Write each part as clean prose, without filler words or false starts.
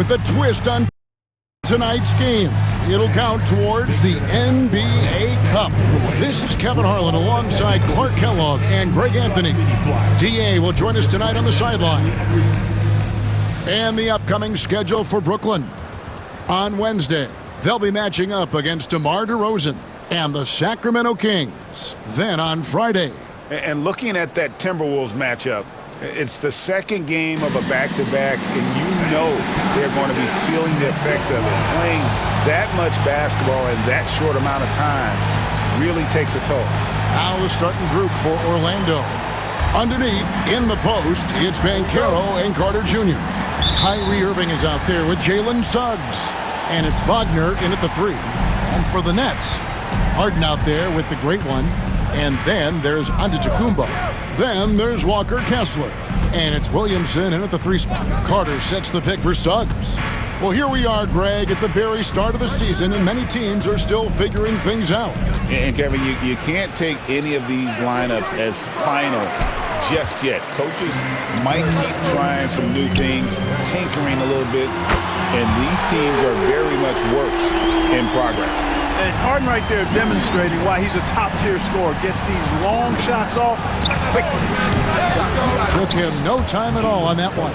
with a twist on tonight's game. It'll count towards the NBA Cup. This is Kevin Harlan alongside Clark Kellogg and Greg Anthony. DA will join us tonight on the sideline. And the upcoming schedule for Brooklyn. On Wednesday, they'll be matching up against DeMar DeRozan and the Sacramento Kings. Then on Friday. And looking at that Timberwolves matchup, it's the second game of a back-to-back, and you know they're going to be feeling the effects of it. Playing that much basketball in that short amount of time really takes a toll. Now the starting group for Orlando. Underneath, in the post, it's Banchero and Carter Jr. Kyrie Irving is out there with Jalen Suggs. And it's Wagner in at the 3. And for the Nets, Harden out there with the great one. And then there's Antetokounmpo. Then there's Walker Kessler. And it's Williamson in at the 3 spot. Carter sets the pick for Suggs. Well, here we are, Greg, at the very start of the season, and many teams are still figuring things out. And, Kevin, you can't take any of these lineups as final just yet. Coaches might keep trying some new things, tinkering a little bit, and these teams are very much works in progress. And Harden right there demonstrating why he's a top-tier scorer. Gets these long shots off quickly. Took him no time at all on that one.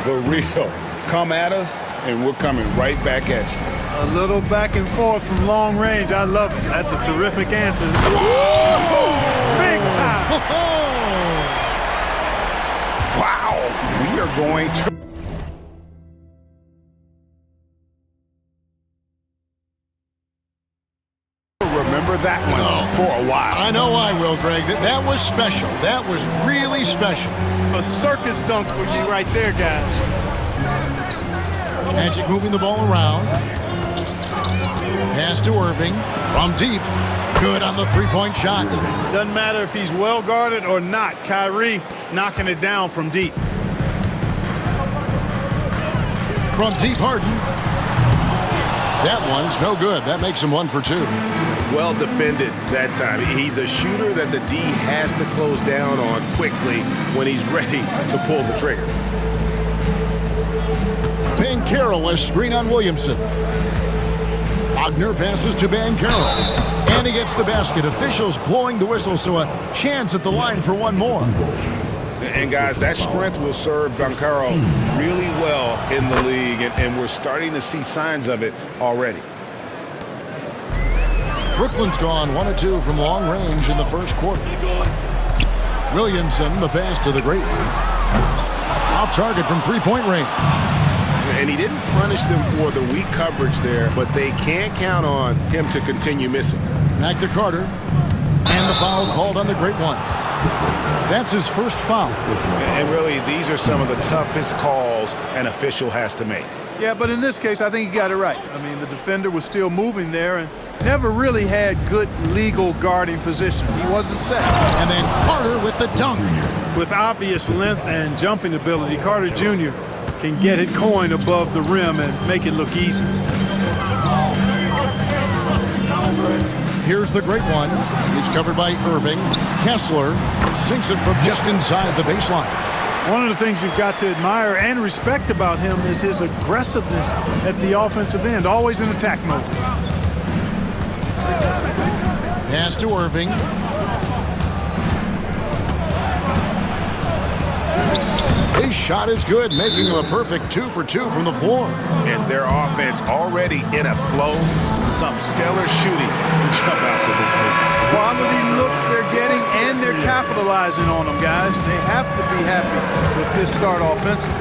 The real. Come at us, and we're coming right back at you. A little back and forth from long range. I love it. That's a terrific answer. Big time. Wow. We are going to... remember that one for a while. I know I will, Greg. That was special. That was really special. A circus dunk for you right there, guys. Magic moving the ball around. Pass to Irving from deep. Good on the three-point shot. Doesn't matter if he's well guarded or not. Kyrie knocking it down from deep. From deep, Harden. That one's no good. That makes him 1 for 2. Well defended that time. He's a shooter that the D has to close down on quickly when he's ready to pull the trigger. Banchero, a screen on Williamson. Wagner passes to Banchero. And he gets the basket. Officials blowing the whistle, so a chance at the line for one more. And, guys, that strength will serve Banchero really well in the league, and we're starting to see signs of it already. Brooklyn's gone 1 of 2 from long range in the first quarter. Williamson, the pass to the great one. Off target from three-point range. And he didn't punish them for the weak coverage there, but they can't count on him to continue missing. Back to Carter. And the foul called on the great one. That's his first foul. And really, these are some of the toughest calls an official has to make. Yeah, but in this case, I think he got it right. I mean, the defender was still moving there and never really had good legal guarding position. He wasn't set. And then Carter with the dunk. With obvious length and jumping ability, Carter Jr. can get it going above the rim and make it look easy. Here's the great one. He's covered by Irving. Kessler sinks it from just inside the baseline. One of the things you've got to admire and respect about him is his aggressiveness at the offensive end, always in attack mode. Pass to Irving. His shot is good, making him a perfect 2 for 2 from the floor. And their offense already in a flow. Some stellar shooting to jump out to this league. Quality looks they're getting, and they're capitalizing on them, guys. They have to be happy with this start offensively.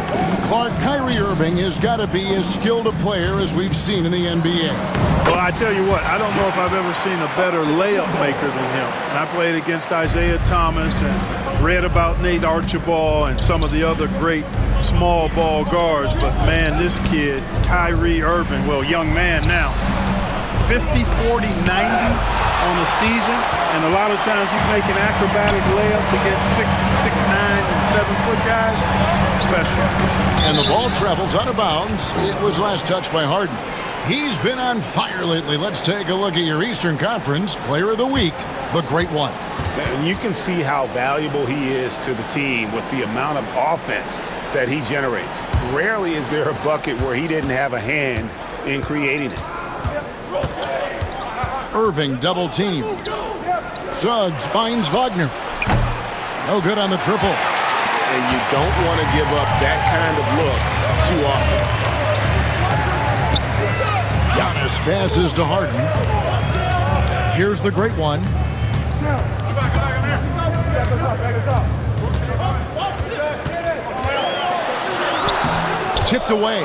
Clark, Kyrie Irving has got to be as skilled a player as we've seen in the NBA. Well, I tell you what, I don't know if I've ever seen a better layup maker than him. And I played against Isaiah Thomas and read about Nate Archibald and some of the other great small ball guards. But, man, this kid, Kyrie Irving, well, young man now, 50, 40, 90 on a season, and a lot of times he's making acrobatic layups against 6'9", and 7-foot guys. Special. And the ball travels out of bounds. It was last touched by Harden. He's been on fire lately. Let's take a look at your Eastern Conference Player of the Week, the great one. And you can see how valuable he is to the team with the amount of offense that he generates. Rarely is there a bucket where he didn't have a hand in creating it. Irving double team. Suggs finds Wagner. No good on the triple. And you don't want to give up that kind of look too often. Giannis passes to Harden. Here's the great one. Tipped away.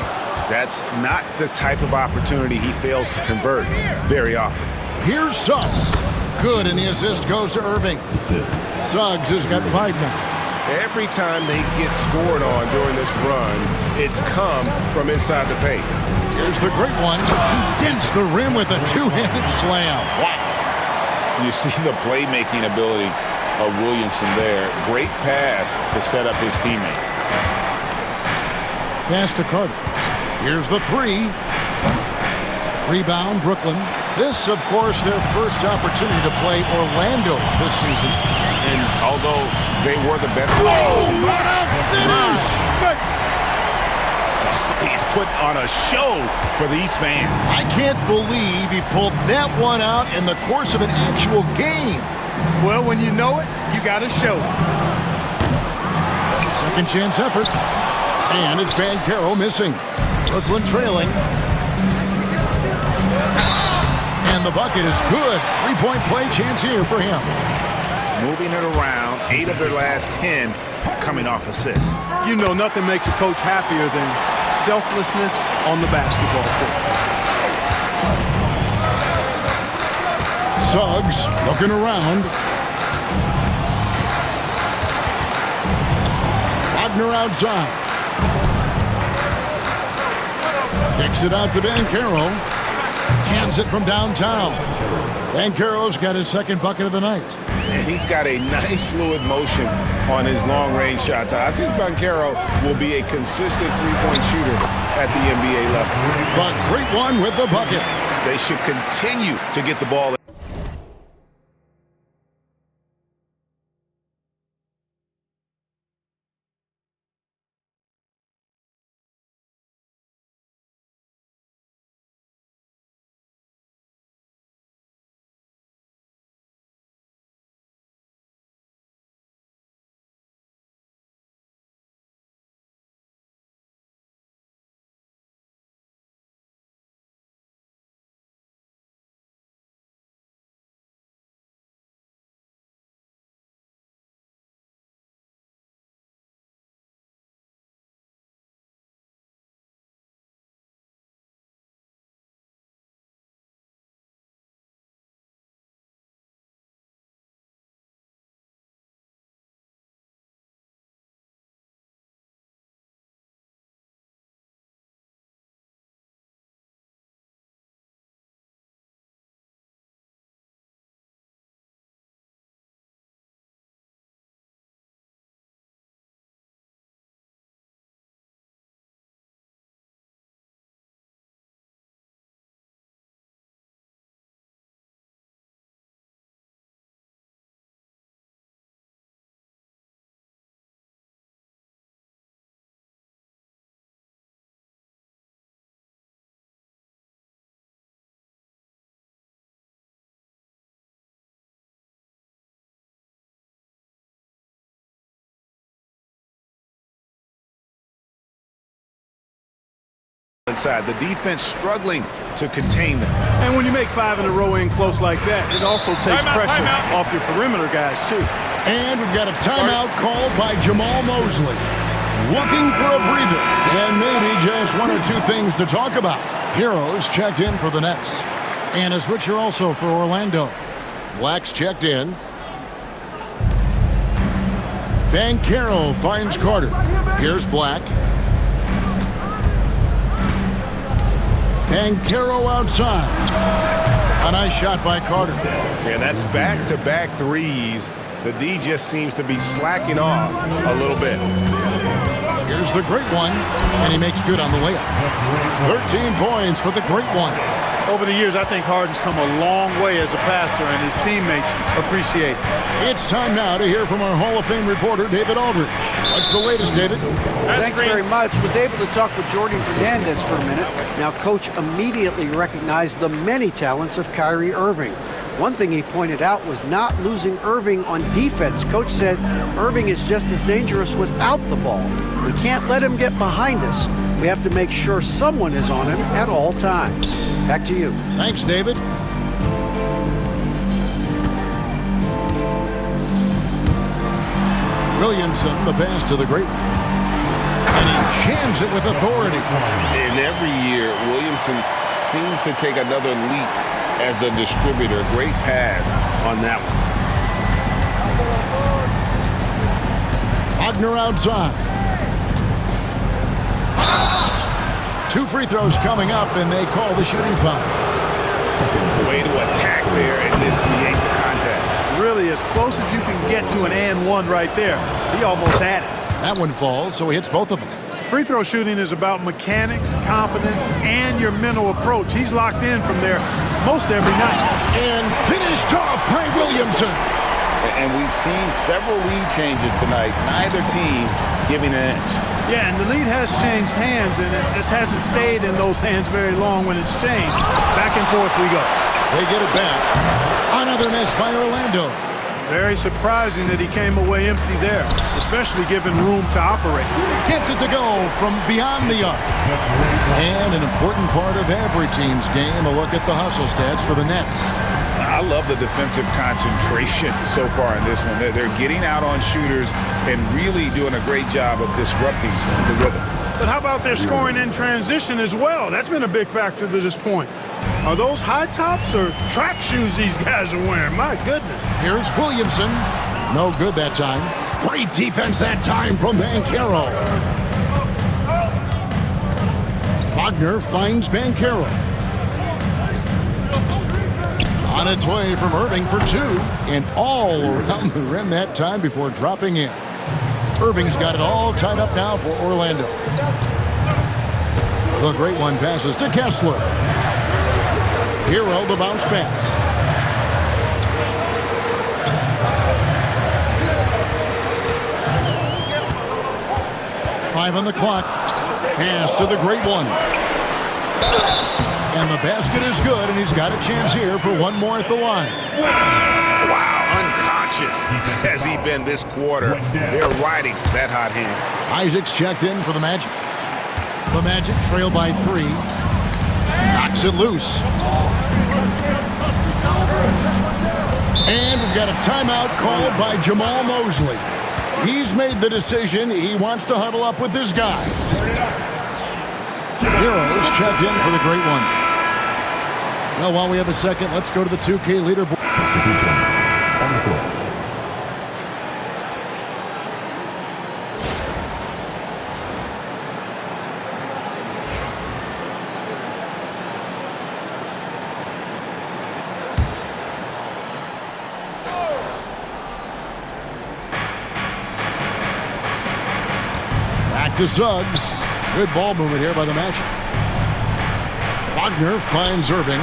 That's not the type of opportunity he fails to convert very often. Here's Suggs. Good, and the assist goes to Irving. Suggs has got 5 now. Every time they get scored on during this run, it's come from inside the paint. Here's the great one. He dents the rim with a two-handed slam. Wow. You see the playmaking ability of Williamson there. Great pass to set up his teammate. Pass to Carter. Here's the 3. Rebound, Brooklyn. This, of course, their first opportunity to play Orlando this season. And although they were the better team. Oh, what a finish! He's put on a show for these fans. I can't believe he pulled that one out in the course of an actual game. Well, when you know it, you got to show it. Second chance effort. And it's Banchero missing. Brooklyn trailing. And the bucket is good. 3-point play chance here for him. Moving it around, 8 of their last 10 coming off assists. You know, nothing makes a coach happier than selflessness on the basketball court. Suggs looking around. Wagner outside. Kicks it out to Banchero. Cans it from downtown. Banchero's got his second bucket of the night. And he's got a nice fluid motion on his long-range shots. I think Banchero will be a consistent three-point shooter at the NBA level. But great one with the bucket. They should continue to get the ball. Inside, the defense struggling to contain them. And when you make 5 in a row in close like that, it also takes pressure off your perimeter guys, too. And we've got a timeout called by Jamal Mosley. Looking for a breather. And maybe just 1 or 2 things to talk about. Heroes checked in for the Nets. And a switcher also for Orlando. Black's checked in. Banchero finds Carter. Here's Black. Banchero outside. A nice shot by Carter. And that's back-to-back threes. The D just seems to be slacking off a little bit. Here's the great one, and he makes good on the layup. 13 points for the great one. over the years, I think Harden's come a long way as a passer, and his teammates appreciate it. It's time now to hear from our Hall of Fame reporter, David Aldridge. What's the latest, David? Thanks very much. Was able to talk with Jordan Fernandez for a minute. Now, Coach immediately recognized the many talents of Kyrie Irving. One thing he pointed out was not losing Irving on defense. Coach said Irving is just as dangerous without the ball. We can't let him get behind us. We have to make sure someone is on him at all times. Back to you. Thanks, David. Williamson, the pass to the great one. And he jams it with authority. And every year, Williamson seems to take another leap as a distributor. Great pass on that one. Wagner outside. 2 free throws coming up, and they call the shooting foul. Way to attack there and then create the contact. Really, as close as you can get to an and one right there. He almost had it. That one falls, so he hits both of them. Free throw shooting is about mechanics, confidence, and your mental approach. He's locked in from there most every night. And finished off by Williamson. And we've seen several lead changes tonight. Neither team giving an edge. Yeah, and the lead has changed hands, and it just hasn't stayed in those hands very long when it's changed. Back and forth we go. They get it back. Another miss by Orlando. Very surprising that he came away empty there, especially given room to operate. Gets it to go from beyond the arc. And an important part of every team's game, a look at the hustle stats for the Nets. I love the defensive concentration so far in this one. They're getting out on shooters and really doing a great job of disrupting the rhythm. But how about their scoring in transition as well? That's been a big factor to this point. Are those high tops or track shoes these guys are wearing? My goodness. Here's Williamson. No good that time. Great defense that time from Banchero. Wagner finds Banchero. On its way from Irving for 2, and all around the rim that time before dropping in. Irving's got it all tied up now for Orlando. The great one passes to Kessler. Hero the bounce pass. Five on the clock. Pass to the great one. And the basket is good, and he's got a chance here for one more at the line. Wow, unconscious has he been this quarter. They're riding that hot hand. Isaac's checked in for the Magic. The Magic trail by 3. Knocks it loose. And we've got a timeout called by Jamal Mosley. He's made the decision. He wants to huddle up with this guy. Heroes checked in for the great one. Well, while we have a second, let's go to the 2K leaderboard. Back to Suggs. Good ball movement here by the Magic. Wagner finds Irving.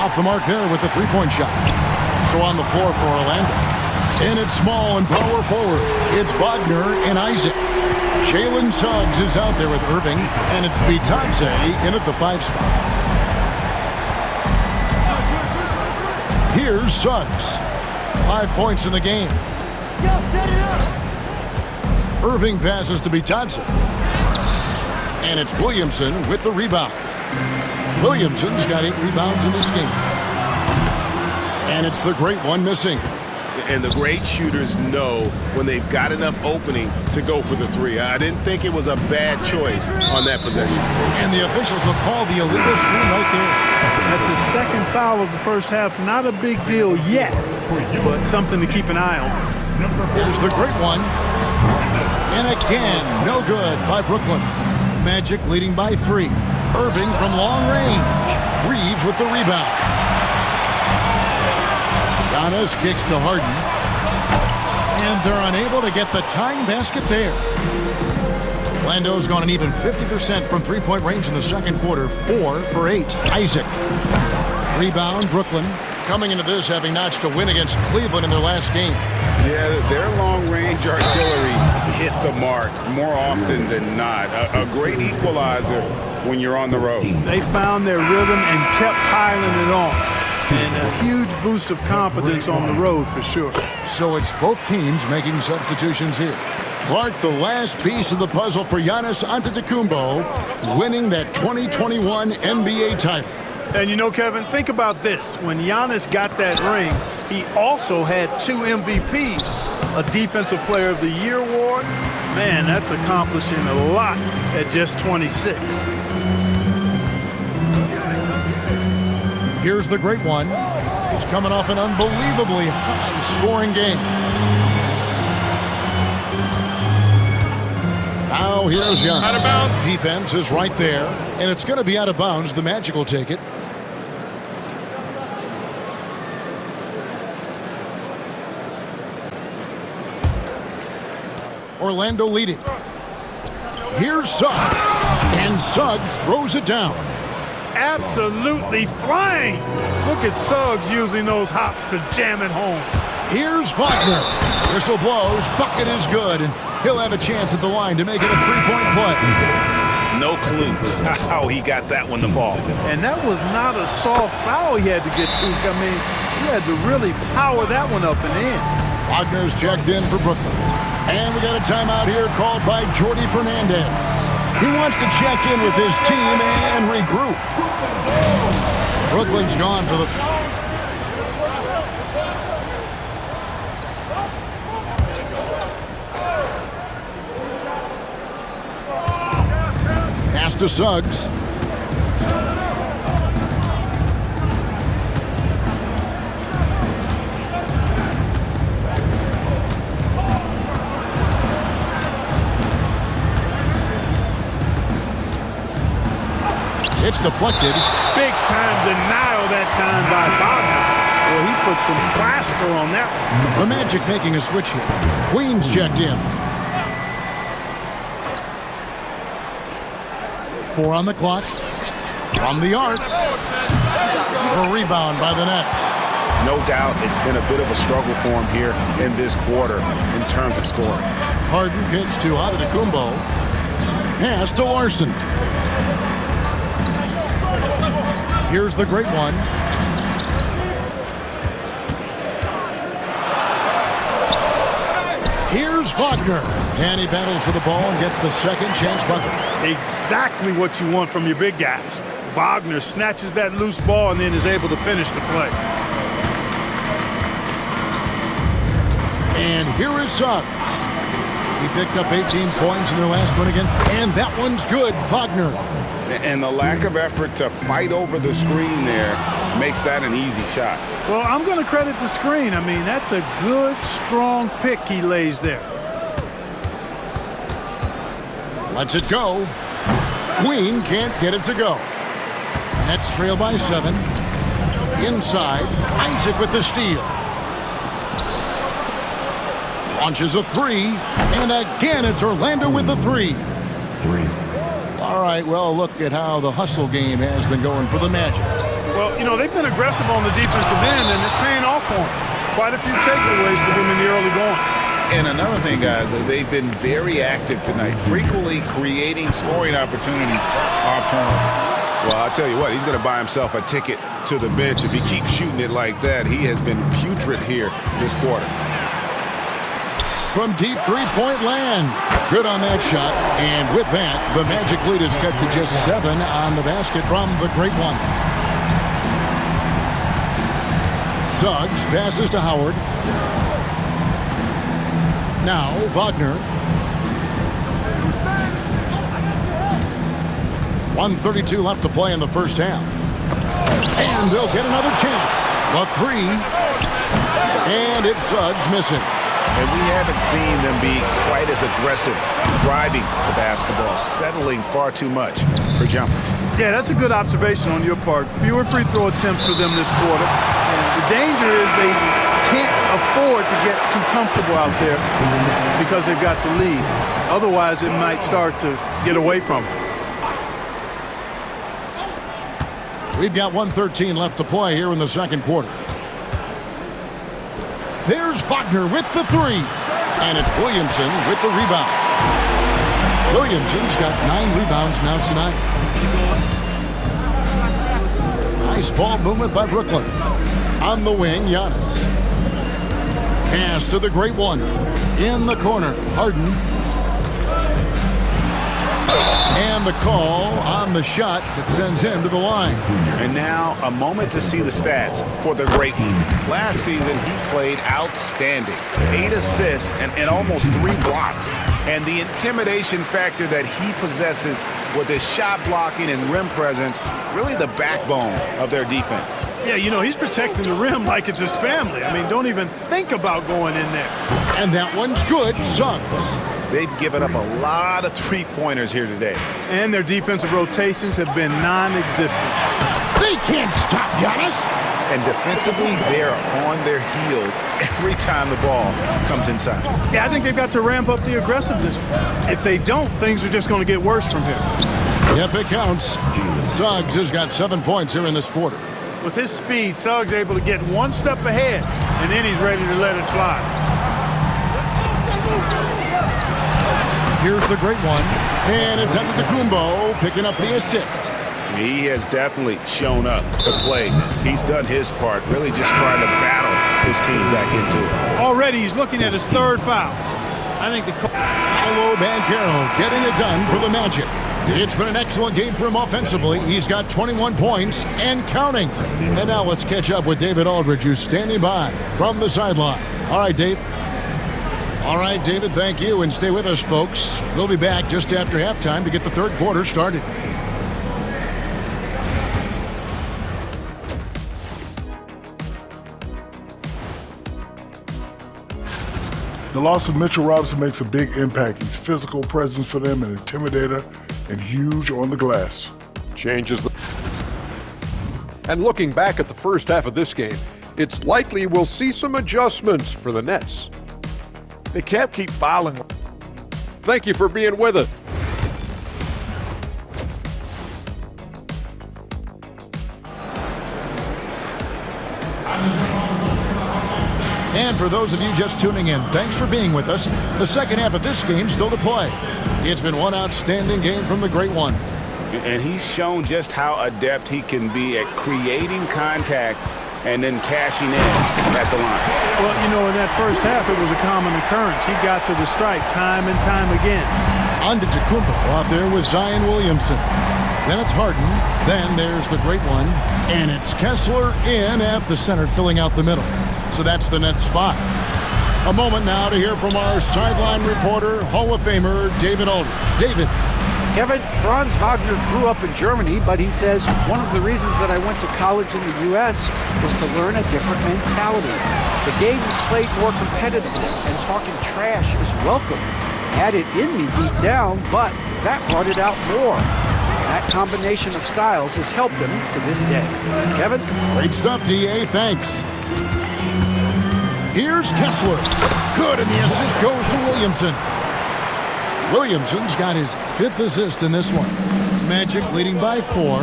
Off the mark there with the three-point shot. So on the floor for Orlando. And it's small and power forward. It's Wagner and Isaac. Jalen Suggs is out there with Irving. And it's Bitadze in at the 5 spot. Here's Suggs. 5 points in the game. Irving passes to Bitadze. And it's Williamson with the rebound. Williamson's got 8 rebounds in this game. And it's the great one missing. And the great shooters know when they've got enough opening to go for the 3. I didn't think it was a bad choice on that possession. And the officials will call the illegal screen right there. That's his second foul of the first half. Not a big deal yet, but something to keep an eye on. Here's the great one. And again, no good by Brooklyn. Magic leading by 3. Irving from long range. Reeves with the rebound. Giannis kicks to Harden. And they're unable to get the tying basket there. Orlando's gone an even 50% from three-point range in the second quarter, 4 for 8. Isaac. Rebound, Brooklyn. Coming into this, having notched a win against Cleveland in their last game. Yeah, their long-range artillery hit the mark more often than not. A great equalizer when you're on the road. They found their rhythm and kept piling it on. And a huge boost of confidence on the road for sure. So it's both teams making substitutions here. Clark, the last piece of the puzzle for Giannis Antetokounmpo, winning that 2021 NBA title. And you know, Kevin, think about this. When Giannis got that ring, he also had 2 MVPs, a Defensive Player of the Year award. Man, that's accomplishing a lot at just 26. Here's the great one. He's coming off an unbelievably high-scoring game. Now here's Giannis. Out of bounds. Defense is right there, and it's going to be out of bounds. The Magic will take it. Orlando leading. Here's Suggs, and Suggs throws it down. Absolutely flying. Look at Suggs using those hops to jam it home. Here's Wagner. Whistle blows, bucket is good, and he'll have a chance at the line to make it a three-point play. No clue how he got that one to fall. And that was not a soft foul he had to get to. I mean, he had to really power that one up and in. Wagner's checked in for Brooklyn. And we got a timeout here called by Jordi Fernandez. He wants to check in with his team and regroup. Brooklyn's gone for the... Pass to Suggs. It's deflected. Big time denial that time by Wagner. Well, he put some plaster on that one. The Magic making a switch here. Queens checked in. 4 on the clock. From the arc. A rebound by the Nets. No doubt it's been a bit of a struggle for him here in this quarter in terms of scoring. Harden kicks to Antetokounmpo. Pass to Larson. Here's the great one. Here's Wagner. And he battles for the ball and gets the second chance bucket. Exactly what you want from your big guys. Wagner snatches that loose ball and then is able to finish the play. And here is Suggs. He picked up 18 points in their last one again. And that one's good, Wagner. And the lack of effort to fight over the screen there makes that an easy shot. Well, I'm going to credit the screen. I mean, that's a good, strong pick he lays there. Lets it go. Queen can't get it to go. Nets trail by 7. Inside, Isaac with the steal. Launches a 3. And again, it's Orlando with the 3. All right, well, look at how the hustle game has been going for the Magic. Well, you know, they've been aggressive on the defensive end, and it's paying off for them. Quite a few takeaways for them in the early going. And another thing, guys, they've been very active tonight, frequently creating scoring opportunities off turnovers. Well, I'll tell you what, he's going to buy himself a ticket to the bench if he keeps shooting it like that. He has been putrid here this quarter. From deep three-point land. Good on that shot. And with that, the Magic lead is cut to just 7 on the basket from the great one. Suggs passes to Howard. Now, Wagner. 1:32 left to play in the first half. And they'll get another chance. The 3. And it's Suggs missing. And we haven't seen them be quite as aggressive driving the basketball, settling far too much for jumpers. Yeah, that's a good observation on your part. Fewer free throw attempts for them this quarter. And the danger is they can't afford to get too comfortable out there because they've got the lead. Otherwise, it might start to get away from them. We've got 1:13 left to play here in the second quarter. There's Wagner with the three. And it's Williamson with the rebound. Williamson's got 9 rebounds now tonight. Nice ball movement by Brooklyn. On the wing, Giannis. Pass to the great one. In the corner, Harden. And the call on the shot that sends him to the line. And now a moment to see the stats for the great. Last season, he played outstanding. 8 assists and almost 3 blocks. And the intimidation factor that he possesses with his shot blocking and rim presence, really the backbone of their defense. Yeah, you know, he's protecting the rim like it's his family. I mean, don't even think about going in there. And that one's good. Suggs. They've given up a lot of three-pointers here today. And their defensive rotations have been non-existent. They can't stop Giannis. And defensively, they're on their heels every time the ball comes inside. Yeah, I think they've got to ramp up the aggressiveness. If they don't, things are just going to get worse from here. Yep, it counts. Suggs has got 7 points here in this quarter. With his speed, Suggs able to get one step ahead, and then he's ready to let it fly. Here's the great one, and it's Antetokounmpo picking up the assist. He has definitely shown up to play. He's done his part, really just trying to battle his team back into it. Already he's looking at his 3rd foul. I think the Paolo Banchero getting it done for the Magic. It's been an excellent game for him offensively. He's got 21 points and counting. And now let's catch up with David Aldridge, who's standing by from the sideline. All right, Dave. All right, David, thank you. And stay with us, folks. We'll be back just after halftime to get the third quarter started. The loss of Mitchell Robinson makes a big impact. He's a physical presence for them, an intimidator, and huge on the glass. Changes the... And looking back at the first half of this game, it's likely we'll see some adjustments for the Nets. They can't keep fouling. Thank you for being with us. And for those of you just tuning in, thanks for being with us. The second half of this game still to play. It's been one outstanding game from the great one. And he's shown just how adept he can be at creating contact and then cashing in at the line. Well, you know, in that first half, it was a common occurrence. He got to the stripe time and time again. Antetokounmpo out there with Zion Williamson. Then it's Harden. Then there's the great one. And it's Kessler in at the center, filling out the middle. So that's the Nets 5. A moment now to hear from our sideline reporter, Hall of Famer David Aldridge. David. Kevin, Franz Wagner grew up in Germany, but he says one of the reasons that I went to college in the U.S. was to learn a different mentality. The game is played more competitively, and talking trash is welcome. I had it in me deep down, but that brought it out more. That combination of styles has helped him to this day. Kevin? Great stuff, D.A. Thanks. Here's Kessler. Good, and the assist goes to Williamson. Williamson's got his 5th assist in this one. Magic leading by 4.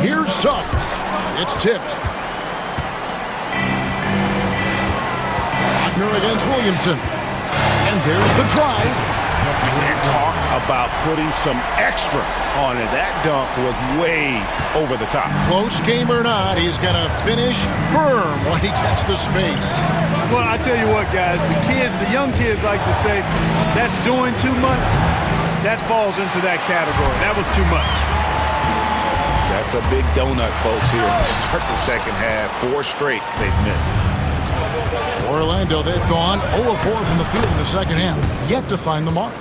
Here's Suggs. It's tipped. Wagner against Williamson. And there's the drive. And talk about putting some extra on it. That dunk was way over the top. Close game or not, he's going to finish firm when he gets the space. Well, I tell you what, guys, the young kids like to say, that's doing too much. That falls into that category. That was too much. That's a big donut, folks, here. Start the second half. 4 straight they've missed. Orlando, they've gone 0-4 from the field in the second half. Yet to find the mark.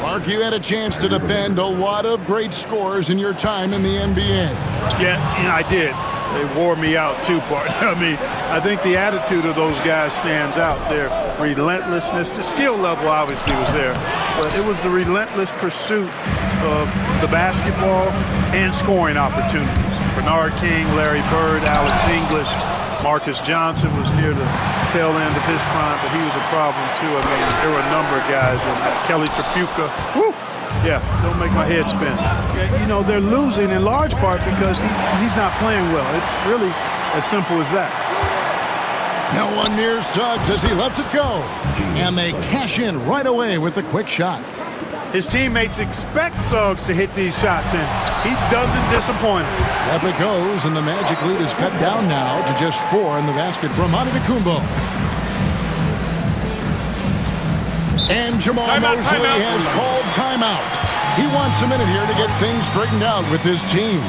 Mark, you had a chance to defend a lot of great scores in your time in the NBA. Yeah, and I did. They wore me out too, part. I mean, I think the attitude of those guys stands out. Their relentlessness, the skill level obviously was there, but it was the relentless pursuit of the basketball and scoring opportunities. Bernard King, Larry Bird, Alex English, Marcus Johnson was near the tail end of his prime, but he was a problem too. I mean, there were a number of guys. Kelly Tripucka. Woo! Yeah, don't make my head spin. Yeah, you know, they're losing in large part because he's not playing well. It's really as simple as that. No one near Suggs as he lets it go. And they cash in right away with the quick shot. His teammates expect Suggs to hit these shots, and he doesn't disappoint them. Up it goes, and the Magic lead is cut down now to just 4 in the basket from Antetokounmpo. And Jamal Mosley has called timeout. He wants a minute here to get things straightened out with his team.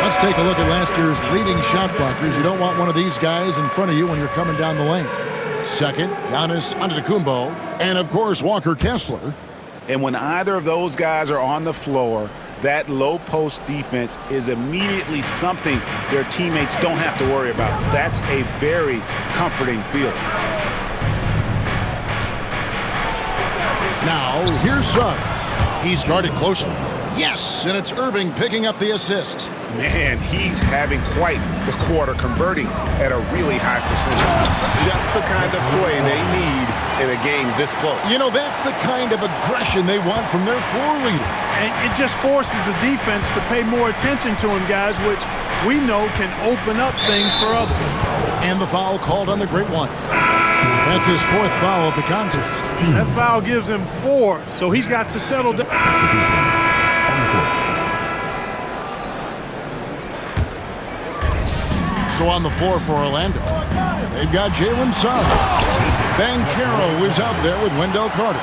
Let's take a look at last year's leading shot blockers. You don't want one of these guys in front of you when you're coming down the lane. Second, Giannis Antetokounmpo, and of course Walker Kessler. And when either of those guys are on the floor, that low post defense is immediately something their teammates don't have to worry about. That's a very comforting feeling. Now, here's Suggs. He's guarded closely. Yes, and it's Irving picking up the assist. Man, he's having quite the quarter, converting at a really high percentage. Just the kind of play they need in a game this close. You know, that's the kind of aggression they want from their floor leader. And it just forces the defense to pay more attention to him, guys, which we know can open up things for others. And the foul called on the great one. That's his 4th foul of the contest. That foul gives him 4, so he's got to settle down. So on the floor for Orlando, they've got Jalen Suggs. Banchero is out there with Wendell Carter.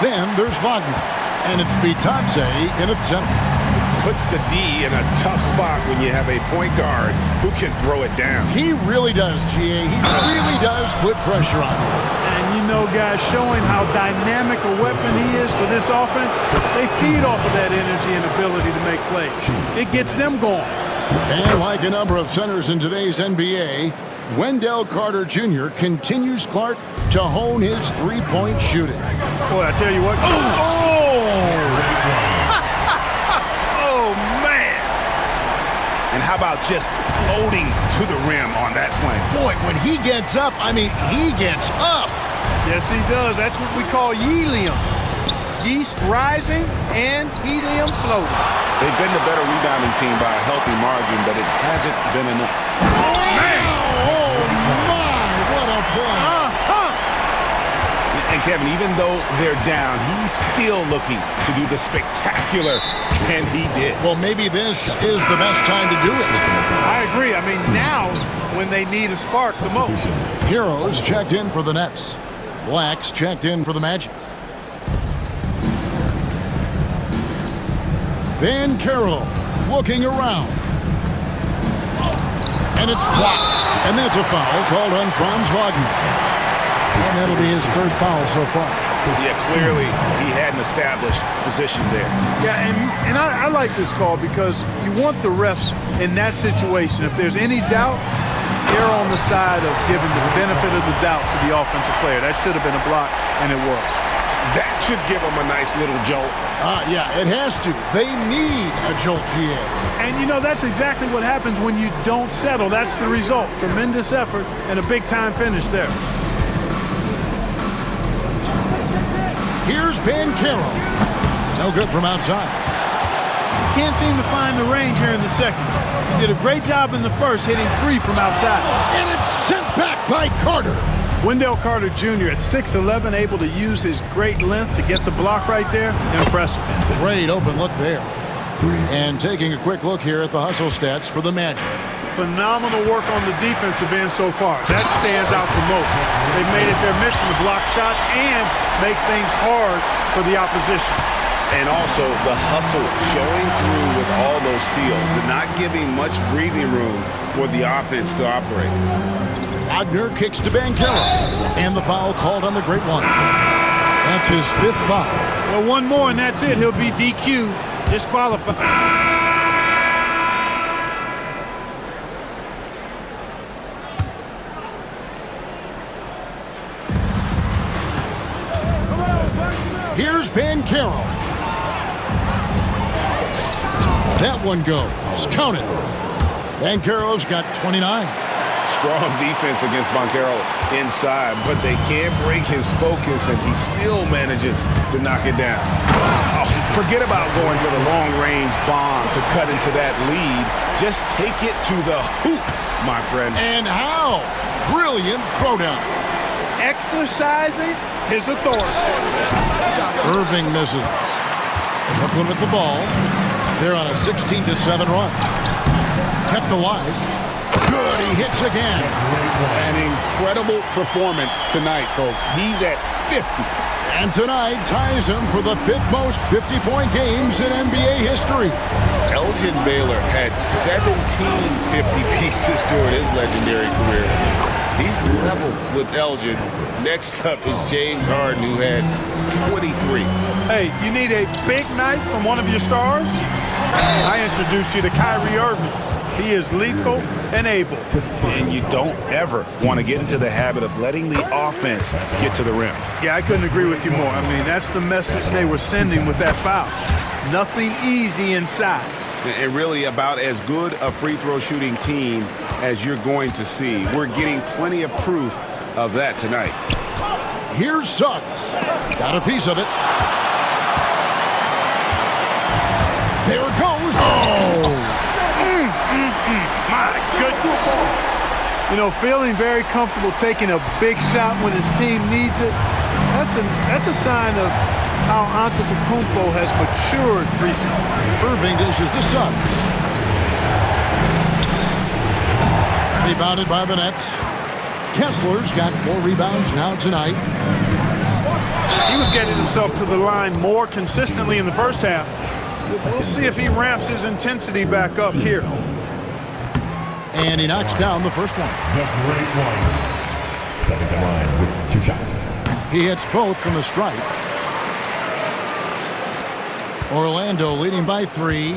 Then there's Wagner. And it's Bitadze in its center. Puts the D in a tough spot when you have a point guard who can throw it down. He really does, GA. He really does put pressure on him. And you know, guys, showing how dynamic a weapon he is for this offense, they feed off of that energy and ability to make plays. It gets them going. And like a number of centers in today's NBA, Wendell Carter Jr. continues, Clark, to hone his three-point shooting. Boy, I tell you what. Oh, man. And how about just floating to the rim on that slam? Boy, when he gets up, I mean, he gets up. Yes, he does. That's what we call helium. Yeast rising and helium floating. They've been the better rebounding team by a healthy margin, but it hasn't been enough. Man! Oh, my! What a play! And Kevin, even though they're down, he's still looking to do the spectacular, and he did. Well, maybe this is the best time to do it. I agree. I mean, now's when they need a spark the most. Heroes checked in for the Nets. Blacks checked in for the Magic. Banchero looking around. And it's blocked. And that's a foul called on Franz Wagner. And that'll be his 3rd foul so far. Yeah, clearly he had an established position there. Yeah, and I like this call because you want the refs in that situation. If there's any doubt, they're on the side of giving the benefit of the doubt to the offensive player. That should have been a block, and it was. That should give them a nice little jolt. Yeah, it has to. They need a jolt, GA. And, you know, that's exactly what happens when you don't settle. That's the result. Tremendous effort and a big-time finish there. Here's Banchero. No good from outside. Can't seem to find the range here in the second. Did a great job in the first, hitting 3 from outside. And it's sent back by Carter. Wendell Carter Jr. at 6'11", able to use his great length to get the block right there. Impressive. Great open look there. And taking a quick look here at the hustle stats for the Magic. Phenomenal work on the defensive end so far. That stands out the most. They've made it their mission to block shots and make things hard for the opposition. And also the hustle showing through with all those steals and not giving much breathing room for the offense to operate. Wagner kicks to Banchero. And the foul called on the great one. That's his 5th foul. Well, one more and that's it. He'll be DQ, disqualified. Here's Banchero. That one goes. Count it. Banchero's got 29. Strong defense against Banchero inside, but they can't break his focus, and he still manages to knock it down. Oh, forget about going for the long-range bomb to cut into that lead. Just take it to the hoop, my friend. And how? Brilliant throwdown. Exercising his authority. Irving misses. Brooklyn with the ball. They're on a 16-7 run. Kept alive. Good, he hits again. An incredible performance tonight, folks. He's at 50. And tonight ties him for the 5th most 50-point games in NBA history. Elgin Baylor had 17 50 pieces during his legendary career. He's level with Elgin. Next up is James Harden, who had 23. Hey, you need a big night from one of your stars? I introduce you to Kyrie Irving. He is lethal and able. And you don't ever want to get into the habit of letting the offense get to the rim. Yeah, I couldn't agree with you more. I mean, that's the message they were sending with that foul. Nothing easy inside. And really about as good a free throw shooting team as you're going to see. We're getting plenty of proof of that tonight. Here's Suggs. Got a piece of it. There it goes. Oh! My goodness. You know, feeling very comfortable taking a big shot when his team needs it, that's a sign of how Antetokounmpo has matured recently. Irving dishes to Suggs. Rebounded by the Nets. Kessler's got 4 rebounds now tonight. He was getting himself to the line more consistently in the first half. We'll see if he ramps his intensity back up here. And he knocks down the first one. The great one. Stepping the line with 2 shots. He hits both from the stripe. Orlando leading by 3.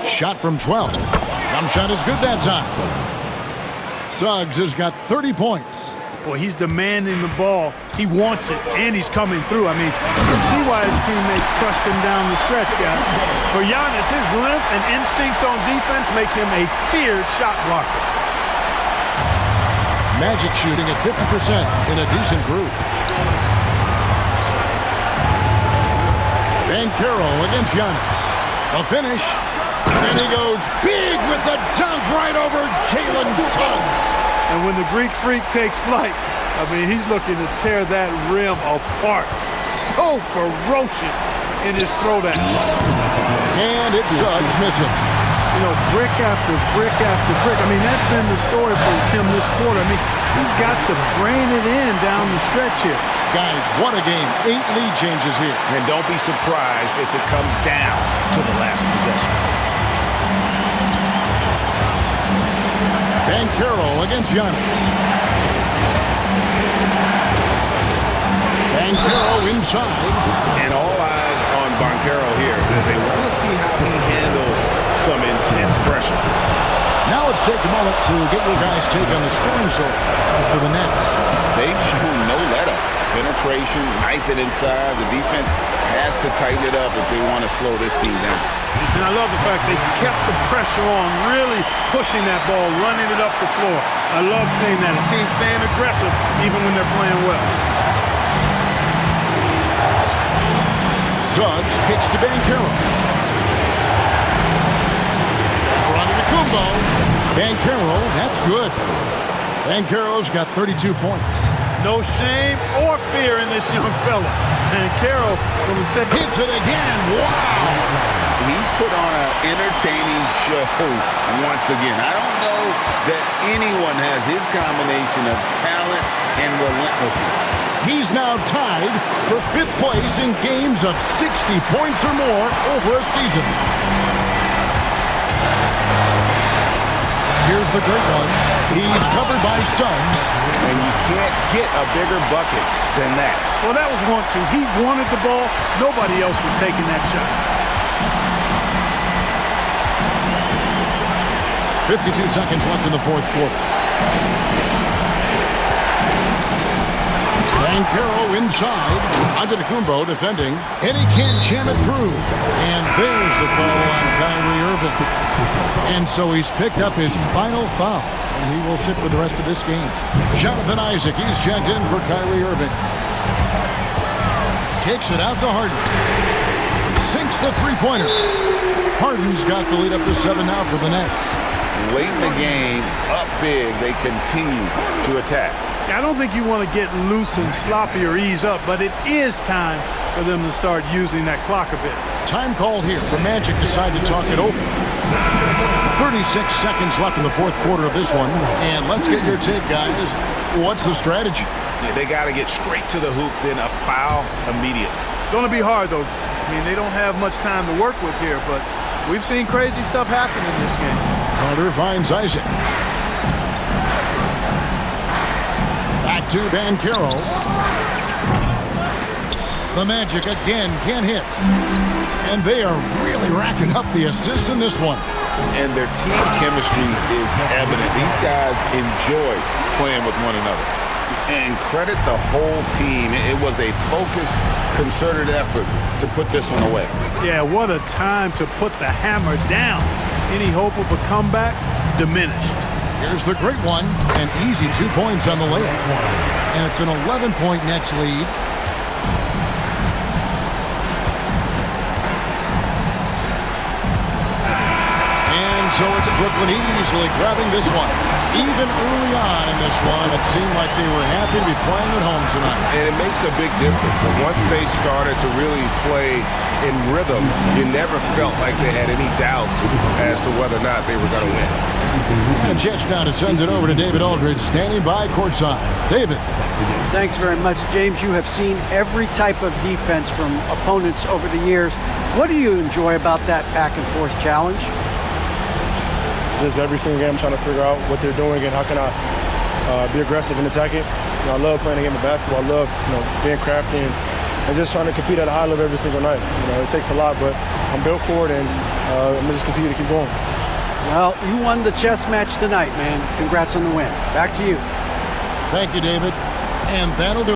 Shot from 12. Jump shot is good that time. Suggs has got 30 points. Boy, he's demanding the ball. He wants it, and he's coming through. I mean, you can see why his teammates trust him down the stretch, guys. For Giannis, his length and instincts on defense make him a feared shot blocker. Magic shooting at 50% in a decent group. Banchero against Giannis. A finish. And he goes big with the dunk right over Jalen Suggs. And when the Greek Freak takes flight, I mean, he's looking to tear that rim apart. So ferocious in his throwdown. And it's Suggs missing. You know, brick after brick after brick. I mean, that's been the story for him this quarter. I mean, he's got to brain it in down the stretch here. Guys, what a game. 8 lead changes here. And don't be surprised if it comes down to the last possession. Banchero against Giannis. Banchero inside. And all eyes on Banchero here. They want to see how he handles some intense pressure. Now let's take a moment to get your guys' take on the scoring so far for the Nets. They've shown no let-up. Penetration, knife it inside. The defense has to tighten it up if they want to slow this team down. And I love the fact they kept the pressure on, really pushing that ball, running it up the floor. I love seeing that. A team staying aggressive even when they're playing well. Suggs kicks to Banchero. For Antetokounmpo. Banchero, that's good. Banchero's got 32 points. No shame or fear in this young fella. Banchero hits it again. Wow. He's put on an entertaining show once again. I don't know that anyone has his combination of talent and relentlessness. He's now tied for 5th place in games of 60 points or more over a season. Here's the great one. He's covered by Suggs. And you can't get a bigger bucket than that. Well, that was 1-2. He wanted the ball. Nobody else was taking that shot. 52 seconds left in the 4th quarter. Banchero inside. Antetokounmpo defending. And he can't jam it through. And there's the call on Kyrie Irving. And so he's picked up his final foul. And he will sit for the rest of this game. Jonathan Isaac, he's checked in for Kyrie Irving. Kicks it out to Harden. Sinks the three-pointer. Harden's got the lead up to 7 now for the Nets. Late in the game, up big, they continue to attack. I don't think you want to get loose and sloppy or ease up, but it is time for them to start using that clock a bit. Time called here. The Magic decide to talk it over. 36 seconds left in the fourth quarter of this one. And let's get your take, guys. What's the strategy? Yeah, they got to get straight to the hoop, then a foul immediately. Going to be hard, though. I mean, they don't have much time to work with here, but we've seen crazy stuff happen in this game. Carter finds Isaac. Back to Banchero. The Magic again can't hit. And they are really racking up the assists in this one. And their team chemistry is evident. These guys enjoy playing with one another. And credit the whole team. It was a focused, concerted effort to put this one away. Yeah, what a time to put the hammer down. Any hope of a comeback diminished. Here's the great one. An easy 2 points on the layup. And it's an 11-point Nets lead. So it's Brooklyn easily grabbing this one. Even early on in this one, it seemed like they were happy to be playing at home tonight. And it makes a big difference. And once they started to really play in rhythm, you never felt like they had any doubts as to whether or not they were going to win. And Jets now to send it over to David Aldridge, standing by courtside. David. Thanks very much, James. You have seen every type of defense from opponents over the years. What do you enjoy about that back-and-forth challenge? Just every single game, I'm trying to figure out what they're doing and how can I be aggressive and attack it. You know, I love playing the game of basketball. I love being crafty and just trying to compete at a high level every single night. It takes a lot, but I'm built for it, and I'm going to just continue to keep going. Well, you won the chess match tonight, man. Congrats on the win. Back to you. Thank you, David. And that'll do